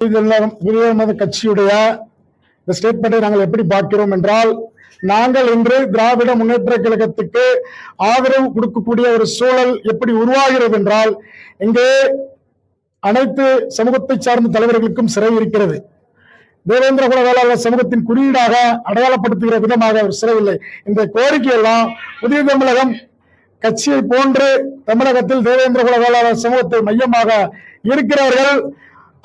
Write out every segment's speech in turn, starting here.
கட்சியுடைய இந்த ஸ்டேட்மெண்ட்டை நாங்கள் எப்படி பார்க்கிறோம் என்றால், நாங்கள் இன்று திராவிட முன்னேற்ற கழகத்துக்கு ஆதரவு கொடுக்கக்கூடிய ஒரு சூழல் எப்படி உருவாகிறது என்றால், இங்கே அனைத்து சமூகத்தை சார்ந்த தலைவர்களுக்கும் சிறை இருக்கிறது. தேவேந்திர குல வேளாளர் சமூகத்தின் குறியீடாக அடையாளப்படுத்துகிற விதமாக ஒரு சிறை இல்லை. இந்த கோரிக்கை எல்லாம் புதிய தமிழகம் கட்சியை போன்று தமிழகத்தில் தேவேந்திர குல வேளாளர் சமூகத்தை மையமாக இருக்கிறவர்கள்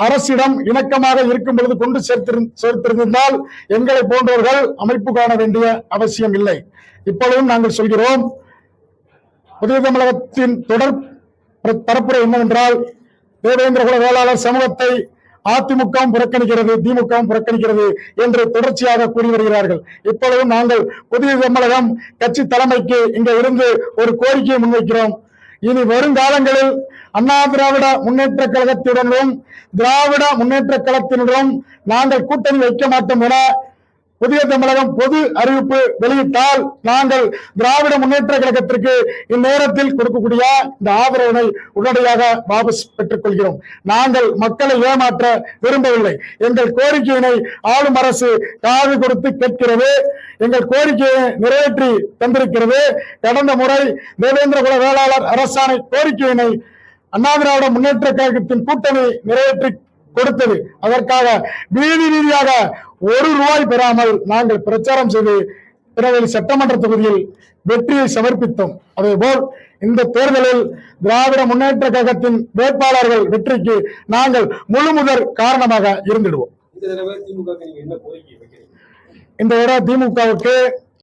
அரசிடம் இணக்கமாக இருக்கும் பொழுது கொண்டு சேர்த்திருந்தால் எங்களை போன்றவர்கள் அமைப்பு காண வேண்டிய அவசியம் இல்லை. இப்பொழுதும் நாங்கள் சொல்கிறோம், புதிய தமிழகத்தின் தொடர் பரப்புரை என்னவென்றால், தேவேந்திர குல வேளாளர் சமூகத்தை அதிமுகவும் புறக்கணிக்கிறது, திமுகவும் புறக்கணிக்கிறது என்று தொடர்ச்சியாக கூறி வருகிறார்கள். இப்பொழுதும் நாங்கள் புதிய தமிழகம் கட்சி தலைமைக்கு இங்க இருந்து ஒரு கோரிக்கையை முன்வைக்கிறோம். இனி வருங்காலங்களில் அண்ணா திராவிட முன்னேற்ற கழகத்துடனும் திராவிட முன்னேற்ற கழகத்தினரும் நாங்கள் கூட்டணி வைக்க மாட்டோம் என புதிய தமிழகம் பொது அறிவிப்பு வெளியிட்டால் நாங்கள் திராவிட முன்னேற்ற கழகத்திற்கு இந்நேரத்தில் கொடுக்கக்கூடிய இந்த ஆதரவினை உடனடியாக வாபஸ் பெற்றுக் கொள்கிறோம். நாங்கள் மக்களை ஏமாற்ற விரும்பவில்லை. எங்கள் கோரிக்கையினை ஆளும் அரசு காது கொடுத்து கேட்கிறது. எங்கள் கோரிக்கையை நிறைவேற்றி தந்திருக்கிறது. கடந்த முறை தேவேந்திர குல வேளாளர் அரசாணை கோரிக்கையினை அண்ணா திராவிட முன்னேற்ற கழகத்தின் கூட்டணி நிறைவேற்றி கொடுத்தது. அதற்காக வீதி ரீதியாக ₹1 பெறாமல் நாங்கள் பிரச்சாரம் செய்து திருநெல்வேலி சட்டமன்ற தொகுதியில் வெற்றியை சமர்ப்பித்தோம். அதேபோல் இந்த தேர்தலில் திராவிட முன்னேற்ற கழகத்தின் வேட்பாளர்கள் வெற்றிக்கு நாங்கள் முழுமுதற் காரணமாக இருந்திடுவோம். இந்த தடவை திமுகவுக்கு